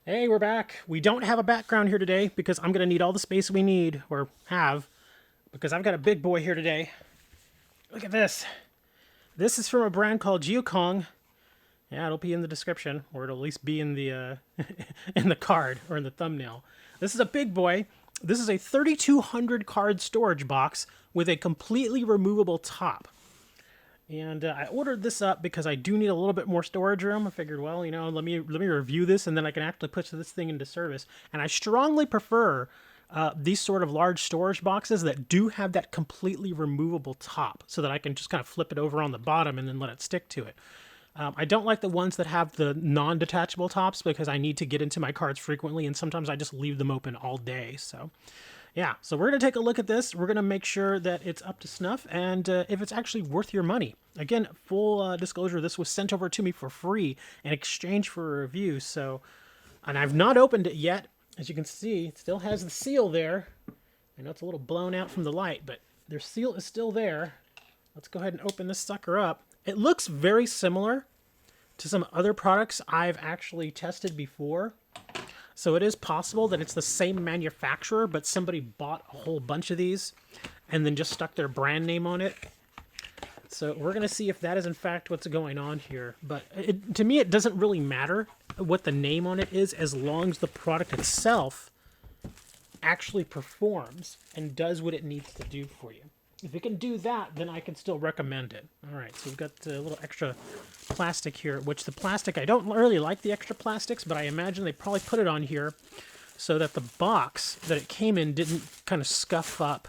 Hey, we're back. We don't have a background here today because I'm going to need all the space we need, or have, because I've got a big boy here today. Look at this. This is from a brand called Yugioh. Yeah, it'll be in the description, or it'll at least be in the in the card or in the thumbnail. This is a big boy. This is a 3200 card storage box with a completely removable top. And I ordered this up because I do need a little bit more storage room. I figured, well, let me review this, and then I can actually put this thing into service. And I strongly prefer these sort of large storage boxes that do have that completely removable top, so that I can just kind of flip it over on the bottom and then let it stick to it. I don't like the ones that have the non-detachable tops because I need to get into my cards frequently, and sometimes I just leave them open all day. So yeah, so we're going to take a look at this. We're going to make sure that it's up to snuff and if it's actually worth your money. Again, full disclosure, this was sent over to me for free in exchange for a review. So, and I've not opened it yet. As you can see, it still has the seal there. I know it's a little blown out from the light, but their seal is still there. Let's go ahead and open this sucker up. It looks very similar to some other products I've actually tested before. So it is possible that it's the same manufacturer, but somebody bought a whole bunch of these and then just stuck their brand name on it. So we're going to see if that is in fact what's going on here. But to me, it doesn't really matter what the name on it is as long as the product itself actually performs and does what it needs to do for you. If it can do that, then I can still recommend it. All right, so we've got a little extra plastic here, which the plastic, I don't really like the extra plastics, but I imagine they probably put it on here so that the box that it came in didn't kind of scuff up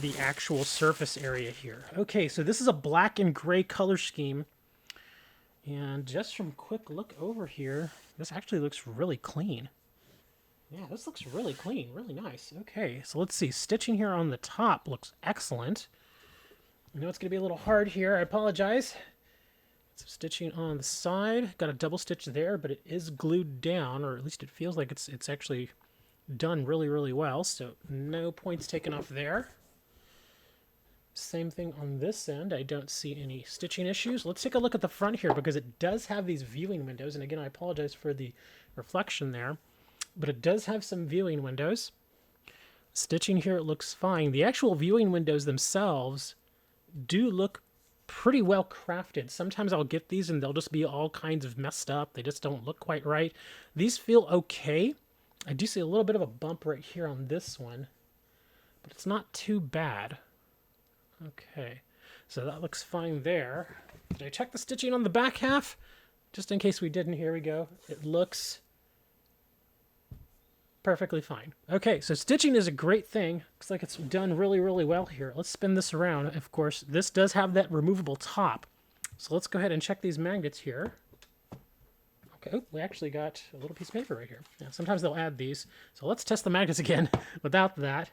the actual surface area here. Okay, so this is a black and gray color scheme. And just from quick look over here, this actually looks really clean. Yeah, this looks really clean, really nice. Okay, so let's see. Stitching here on the top looks excellent. I know it's going to be a little hard here. I apologize. Some stitching on the side. Got a double stitch there, but it is glued down, or at least it feels like it's actually done really, really well. So no points taken off there. Same thing on this end. I don't see any stitching issues. Let's take a look at the front here because it does have these viewing windows. And again, I apologize for the reflection there. But it does have some viewing windows. Stitching here, it looks fine. The actual viewing windows themselves do look pretty well crafted. Sometimes I'll get these and they'll just be all kinds of messed up. They just don't look quite right. These feel okay. I do see a little bit of a bump right here on this one, but it's not too bad. Okay, so that looks fine there. Did I check the stitching on the back half? Just in case we didn't, here we go. It looks perfectly fine. Okay, so stitching is a great thing. Looks like it's done really, really well here. Let's spin this around. Of course, this does have that removable top. So let's go ahead and check these magnets here. Okay, oh, we actually got a little piece of paper right here. Now, sometimes they'll add these. So let's test the magnets again without that.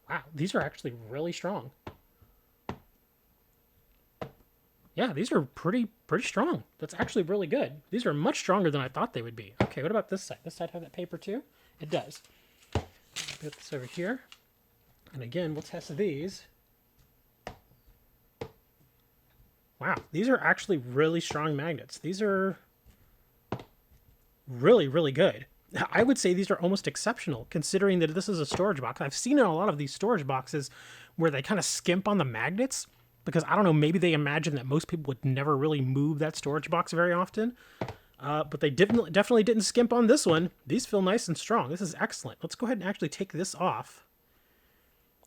Wow, these are actually really strong. Yeah, these are pretty strong. That's actually really good. These are much stronger than I thought they would be. Okay, what about this side? This side have that paper too? It does. Put this over here. And again, we'll test these. Wow, these are actually really strong magnets. These are really, really good. I would say these are almost exceptional, considering that this is a storage box. I've seen in a lot of these storage boxes where they kind of skimp on the magnets, because I don't know, maybe they imagine that most people would never really move that storage box very often. But they definitely didn't skimp on this one. These feel nice and strong. This is excellent. Let's go ahead and actually take this off.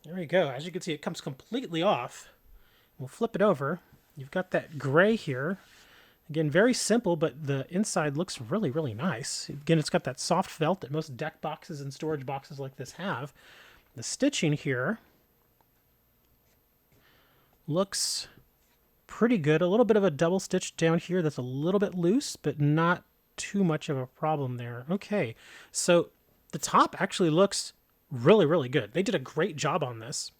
There we go. As you can see, it comes completely off. We'll flip it over. You've got that gray here. Again, very simple, but the inside looks really, really nice. Again, it's got that soft felt that most deck boxes and storage boxes like this have. The stitching here looks pretty good. A little bit of a double stitch down here that's a little bit loose, but not too much of a problem there. Okay, so the top actually looks really, really good. They did a great job on this.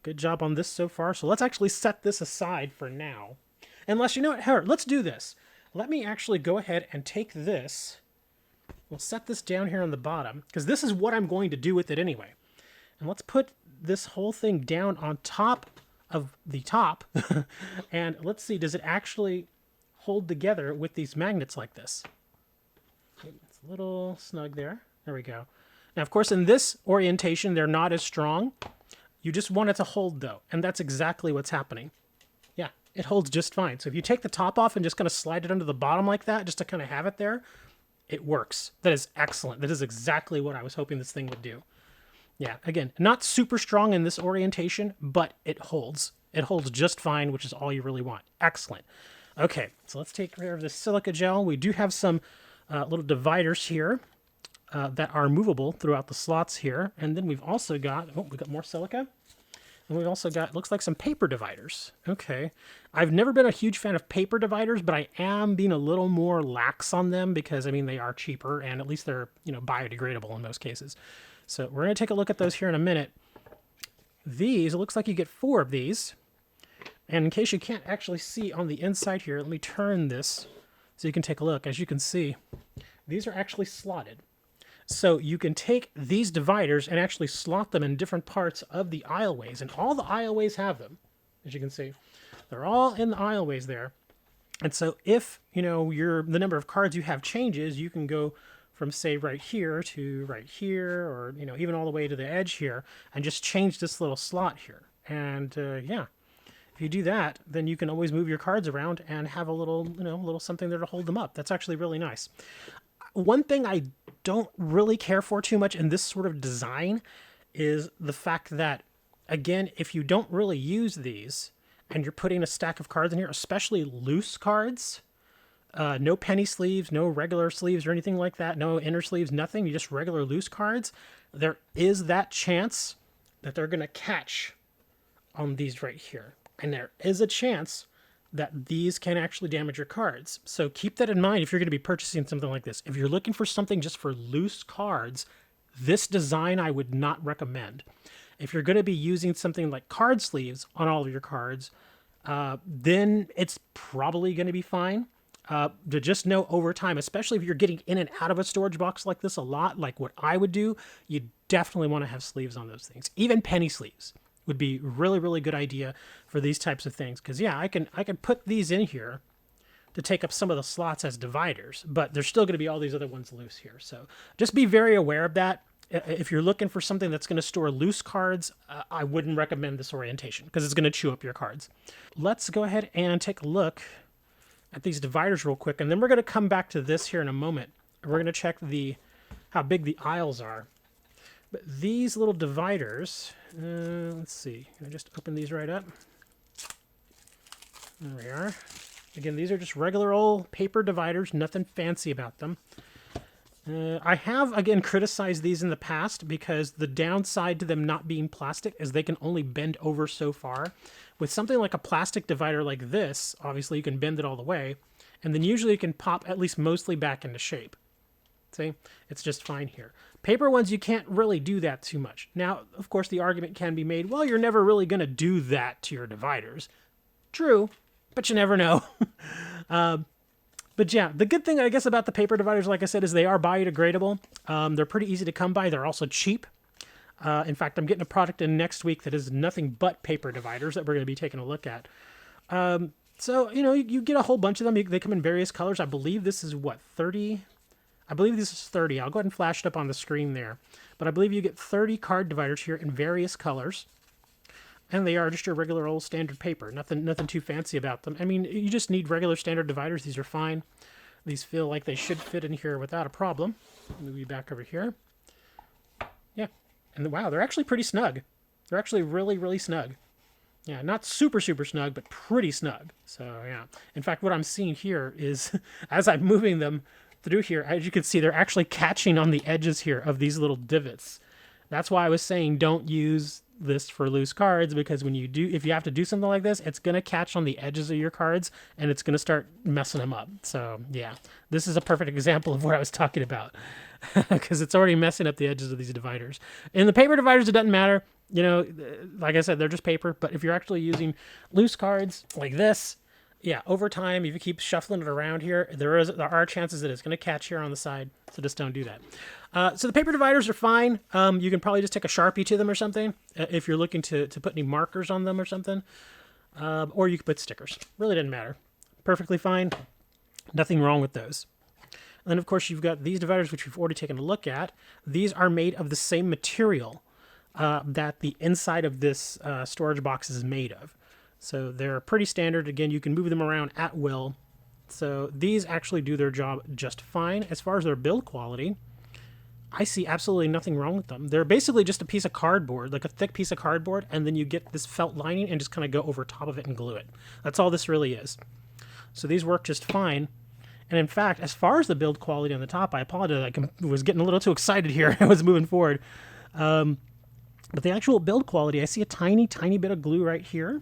Good job on this so far. So let's actually set this aside for now. Unless, you know what, here, let's do this. Let me actually go ahead and take this. We'll set this down here on the bottom, because this is what I'm going to do with it anyway. And let's put this whole thing down on top of the top. And let's see, does it actually hold together with these magnets like this? Let's a little snug there. There we go. Now, of course, in this orientation, they're not as strong. You just want it to hold, though, and that's exactly what's happening. Yeah, it holds just fine. So if you take the top off and just kind of slide it under the bottom like that, just to kind of have it there, it works. That is excellent. That is exactly what I was hoping this thing would do. Yeah, again, not super strong in this orientation, but it holds. It holds just fine, which is all you really want. Excellent. Okay, so let's take care of this silica gel. We do have some little dividers here that are movable throughout the slots here. And then we've also got, oh, we've got more silica. And we've also got, looks like some paper dividers. Okay. I've never been a huge fan of paper dividers, but I am being a little more lax on them because, I mean, they are cheaper and at least they're, you know, biodegradable in most cases. So we're going to take a look at those here in a minute. These, it looks like you get 4 of these. And in case you can't actually see on the inside here, let me turn this so you can take a look. As you can see, these are actually slotted. So you can take these dividers and actually slot them in different parts of the aisleways. And all the aisleways have them, as you can see. They're all in the aisleways there. And so if, you know, the number of cards you have changes, you can go from, say, right here to right here, or, you know, even all the way to the edge here, and just change this little slot here. And, yeah, if you do that, then you can always move your cards around and have a little, you know, little something there to hold them up. That's actually really nice. One thing I don't really care for too much in this sort of design is the fact that, again, if you don't really use these and you're putting a stack of cards in here, especially loose cards, no penny sleeves, no regular sleeves or anything like that, no inner sleeves, nothing, you just regular loose cards, there is that chance that they're going to catch on these right here. And there is a chance that these can actually damage your cards. So keep that in mind if you're going to be purchasing something like this. If you're looking for something just for loose cards, this design I would not recommend. If you're going to be using something like card sleeves on all of your cards, then it's probably going to be fine. To just know over time, especially if you're getting in and out of a storage box like this a lot, like what I would do, you definitely want to have sleeves on those things. Even penny sleeves would be really, really good idea for these types of things. Because, yeah, I can put these in here to take up some of the slots as dividers, but there's still going to be all these other ones loose here. So just be very aware of that. If you're looking for something that's going to store loose cards, I wouldn't recommend this orientation because it's going to chew up your cards. Let's go ahead and take a look at these dividers real quick, and then we're going to come back to this here in a moment. We're going to check how big the aisles are. But these little dividers, let's see. Can I just open these right up? There we are. Again, these are just regular old paper dividers, nothing fancy about them. I have, again, criticized these in the past because the downside to them not being plastic is they can only bend over so far. With something like a plastic divider like this, obviously you can bend it all the way, and then usually you can pop at least mostly back into shape. See? It's just fine here. Paper ones, you can't really do that too much. Now, of course, the argument can be made, well, you're never really going to do that to your dividers. True, but you never know. But yeah, the good thing, I guess, about the paper dividers, like I said, is they are biodegradable. They're pretty easy to come by. They're also cheap. In fact, I'm getting a product in next week that is nothing but paper dividers that we're going to be taking a look at. So, you know, you get a whole bunch of them. They come in various colors. I believe this is, what, 30? I believe this is 30. I'll go ahead and flash it up on the screen there. But I believe you get 30 card dividers here in various colors. And they are just your regular old standard paper. Nothing too fancy about them. I mean, you just need regular standard dividers. These are fine. These feel like they should fit in here without a problem. Move you back over here. Yeah. And wow, they're actually pretty snug. They're actually really, really snug. Yeah, not super, super snug, but pretty snug. So, yeah. In fact, what I'm seeing here is, as I'm moving them through here, as you can see, they're actually catching on the edges here of these little divots. That's why I was saying don't use this for loose cards, because when you do, if you have to do something like this, it's going to catch on the edges of your cards and it's going to start messing them up. So yeah, this is a perfect example of what I was talking about because it's already messing up the edges of these dividers. In the paper dividers, it doesn't matter. You know, like I said, they're just paper, but if you're actually using loose cards like this, yeah, over time, if you keep shuffling it around here, there are chances that it's going to catch here on the side, so just don't do that. So the paper dividers are fine. You can probably just take a Sharpie to them or something if you're looking to put any markers on them or something. Or you could put stickers. Really doesn't matter. Perfectly fine. Nothing wrong with those. And then, of course, you've got these dividers, which we've already taken a look at. These are made of the same material that the inside of this storage box is made of. So they're pretty standard. Again, you can move them around at will. So these actually do their job just fine. As far as their build quality, I see absolutely nothing wrong with them. They're basically just a piece of cardboard, like a thick piece of cardboard, and then you get this felt lining and just kind of go over top of it and glue it. That's all this really is. So these work just fine. And in fact, as far as the build quality on the top, I apologize, I was getting a little too excited here. I was moving forward. But the actual build quality, I see a tiny, tiny bit of glue right here.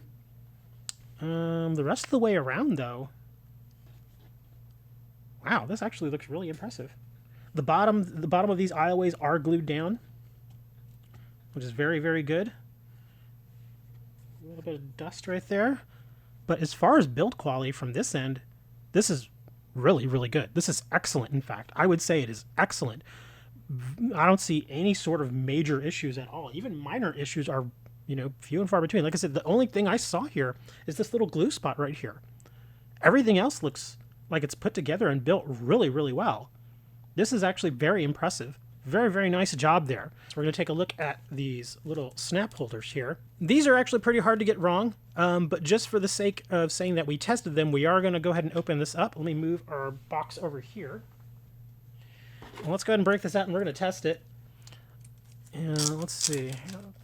The rest of the way around, though, wow, this actually looks really impressive. The bottom of these aisleways are glued down, which is very, very good. A little bit of dust right there. But as far as build quality from this end, this is really, really good. This is excellent, in fact. I would say it is excellent. I don't see any sort of major issues at all. Even minor issues are, few and far between. Like I said, the only thing I saw here is this little glue spot right here. Everything else looks like it's put together and built really, really well. This is actually very impressive. Very, very nice job there. So we're going to take a look at these little snap holders here. These are actually pretty hard to get wrong, but just for the sake of saying that we tested them, we are going to go ahead and open this up. Let me move our box over here. And let's go ahead and break this out, and we're going to test it. And let's see.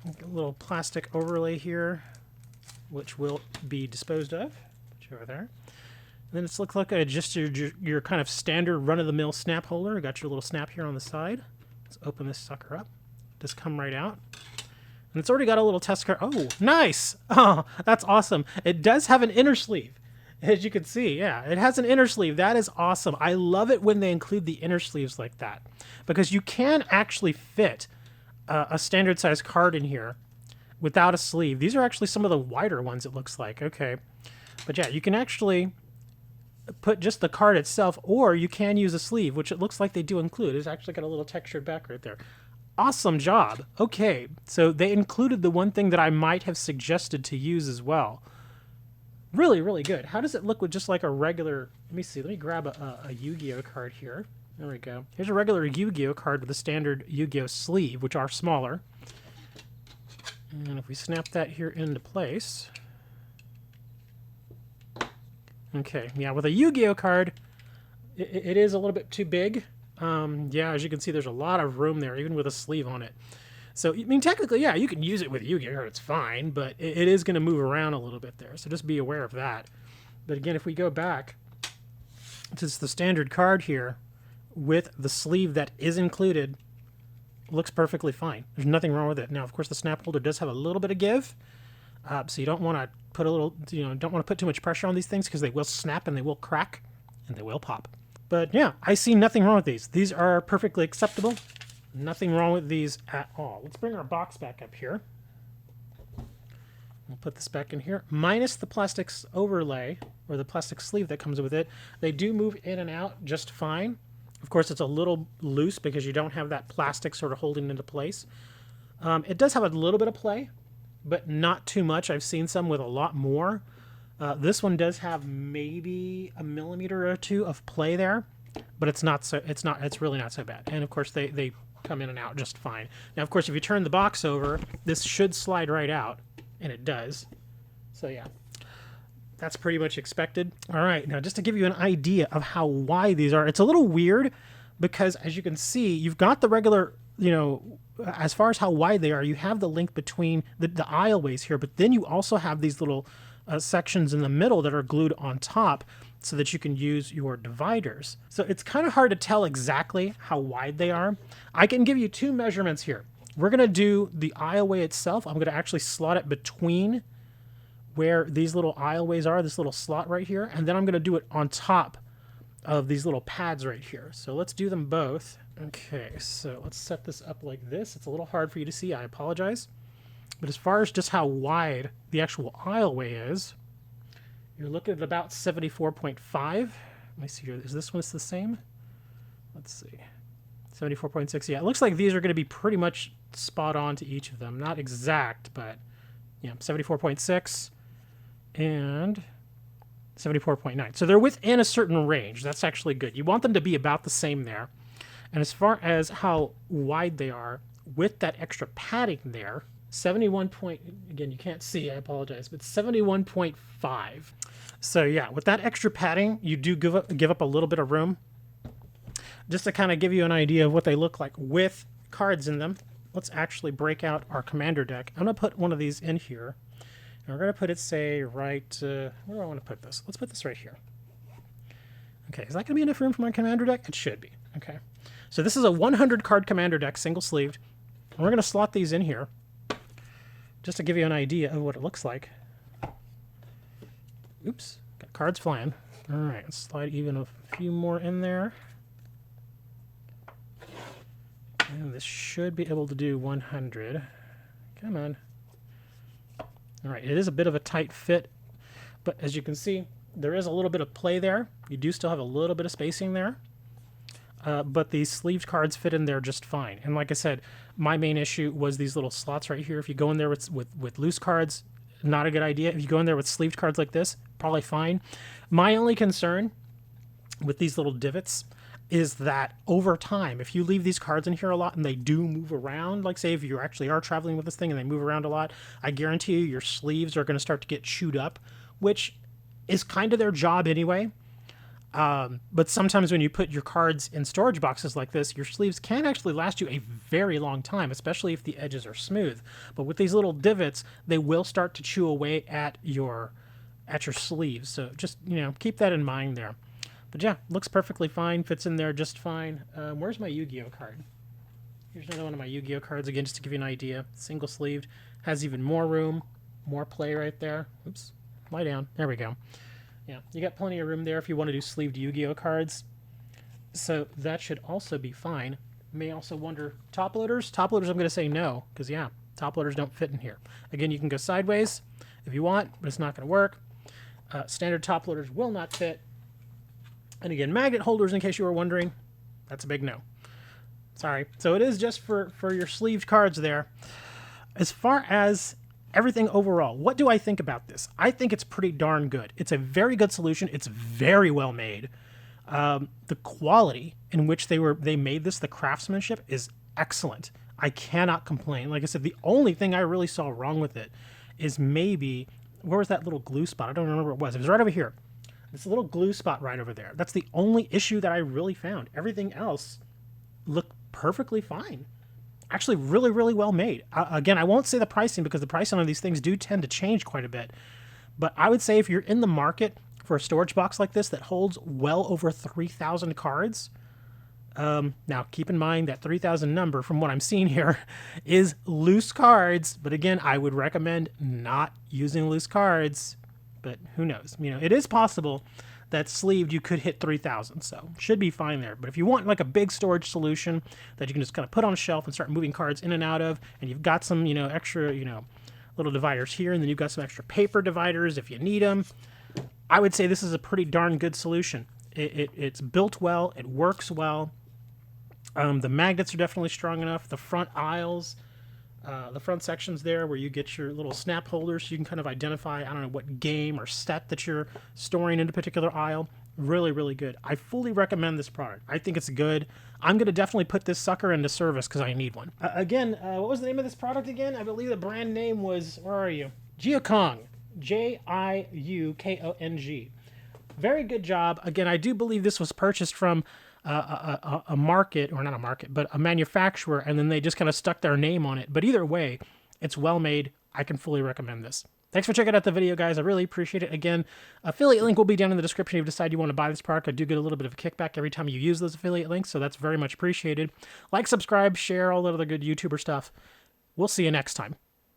A little plastic overlay here, which will be disposed of. Put you over there. And then it's looks like just your kind of standard run-of-the-mill snap holder. You got your little snap here on the side. Let's open this sucker up. Just come right out. And it's already got a little test card. Oh, nice! Oh, that's awesome. It does have an inner sleeve, as you can see. Yeah, it has an inner sleeve. That is awesome. I love it when they include the inner sleeves like that, because you can actually fit a standard-sized card in here without a sleeve. These are actually some of the wider ones, it looks like. Okay. But yeah, you can actually put just the card itself, or you can use a sleeve, which it looks like they do include. It's actually got a little textured back right there. Awesome job. Okay, so they included the one thing that I might have suggested to use as well. Really, really good. How does it look with just like a regular... Let me see. Let me grab a Yu-Gi-Oh card here. There we go. Here's a regular Yu-Gi-Oh card with a standard Yu-Gi-Oh sleeve, which are smaller. And if we snap that here into place... Okay, yeah, with a Yu-Gi-Oh card, it is a little bit too big. Yeah, as you can see, there's a lot of room there, even with a sleeve on it. So, I mean, technically, yeah, you can use it with a Yu-Gi-Oh card, it's fine, but it is going to move around a little bit there, so just be aware of that. But again, if we go back to the standard card here, with the sleeve that is included, looks perfectly fine. There's nothing wrong with it. Now, of course, the snap holder does have a little bit of give, so you don't want to put don't want to put too much pressure on these things, because they will snap and they will crack and they will pop. But yeah, I see nothing wrong with these. These are perfectly acceptable. Nothing wrong with these at all. Let's bring our box back up here. We'll put this back in here. Minus the plastic overlay, or the plastic sleeve that comes with it, they do move in and out just fine. Of course, it's a little loose because you don't have that plastic sort of holding it into place. It does have a little bit of play, but not too much. I've seen some with a lot more. This one does have maybe a millimeter or two of play there, but it's really not so bad. And of course, they come in and out just fine. Now, of course, if you turn the box over, this should slide right out, and it does. So yeah, that's pretty much expected. All right, now just to give you an idea of how wide these are, it's a little weird because, as you can see, you've got the regular, as far as how wide they are, you have the link between the aisleways here, but then you also have these little sections in the middle that are glued on top so that you can use your dividers. So it's kind of hard to tell exactly how wide they are. I can give you two measurements here. We're going to do the aisleway itself. I'm going to actually slot it between where these little aisleways are, this little slot right here, and then I'm going to do it on top of these little pads right here. So let's do them both. Okay, so let's set this up like this. It's a little hard for you to see, I apologize. But as far as just how wide the actual aisleway is, you're looking at about 74.5. Let me see here. Is this one the same? Let's see. 74.6. Yeah, it looks like these are going to be pretty much spot on to each of them. Not exact, but yeah, 74.6 and 74.9. So they're within a certain range. That's actually good. You want them to be about the same there. And as far as how wide they are, with that extra padding there, 71 point, again, you can't see, I apologize, but 71.5. So yeah, with that extra padding, you do give up a little bit of room. Just to kind of give you an idea of what they look like with cards in them, let's actually break out our commander deck. I'm going to put one of these in here. And we're going to put it, say, right, where do I want to put this? Let's put this right here. Okay, is that going to be enough room for my commander deck? It should be. Okay. So this is a 100 card commander deck, single sleeved. And we're going to slot these in here just to give you an idea of what it looks like. Oops, got cards flying. All right, let's slide even a few more in there. And this should be able to do 100. Come on. All right, it is a bit of a tight fit, but as you can see, there is a little bit of play there. You do still have a little bit of spacing there, but these sleeved cards fit in there just fine. And like I said, my main issue was these little slots right here. If you go in there with loose cards, not a good idea. If you go in there with sleeved cards like this, probably fine. My only concern with these little divots is that over time, if you leave these cards in here a lot and they do move around, like say if you actually are traveling with this thing and they move around a lot, I guarantee you your sleeves are going to start to get chewed up, which is kind of their job anyway. But sometimes when you put your cards in storage boxes like this, your sleeves can actually last you a very long time, especially if the edges are smooth. But with these little divots, they will start to chew away at your sleeves. So just, keep that in mind there. But yeah, looks perfectly fine, fits in there just fine. Where's my Yu-Gi-Oh card? Here's another one of my Yu-Gi-Oh cards, again, just to give you an idea. Single sleeved, has even more room, more play right there. Oops, lie down. There we go. Yeah, you got plenty of room there if you want to do sleeved Yu-Gi-Oh cards. So that should also be fine. May also wonder, top loaders? Top loaders, I'm going to say no, because yeah, top loaders don't fit in here. Again, you can go sideways if you want, but it's not going to work. Standard top loaders will not fit. And again, magnet holders, in case you were wondering, that's a big no. Sorry. So it is just for your sleeved cards there. As far as everything overall, what do I think about this? I think it's pretty darn good. It's a very good solution. It's very well made. The quality in which they made this, the craftsmanship, is excellent. I cannot complain. Like I said, the only thing I really saw wrong with it is maybe, where was that little glue spot? I don't remember what it was. It was right over here. This little glue spot right over there. That's the only issue that I really found. Everything else looked perfectly fine. Actually, really, really well made. Again, I won't say the pricing because the pricing on these things do tend to change quite a bit. But I would say if you're in the market for a storage box like this that holds well over 3,000 cards, now keep in mind that 3,000 number, from what I'm seeing here, is loose cards. But again, I would recommend not using loose cards. But who knows? It is possible that sleeved you could hit 3,000, so should be fine there. But if you want like a big storage solution that you can just kind of put on a shelf and start moving cards in and out of, and you've got some, extra, little dividers here, and then you've got some extra paper dividers if you need them, I would say this is a pretty darn good solution. It's built well, it works well. The magnets are definitely strong enough. The front aisles, the front sections there where you get your little snap holders, so you can kind of identify, I don't know, what game or set that you're storing in a particular aisle. Really, really good. I fully recommend this product. I think it's good. I'm going to definitely put this sucker into service because I need one. Again, what was the name of this product again? I believe the brand name was, where are you? Jiukong. Jiukong. Very good job. Again, I do believe this was purchased from a market, or not a market, but a manufacturer, and then they just kind of stuck their name on it. But either way, it's well made. I can fully recommend this. Thanks for checking out the video, guys. I really appreciate it. Again, affiliate link will be down in the description if you decide you want to buy this product. I do get a little bit of a kickback every time you use those affiliate links, so that's very much appreciated. Like, subscribe, share, all that other good YouTuber stuff. We'll see you next time.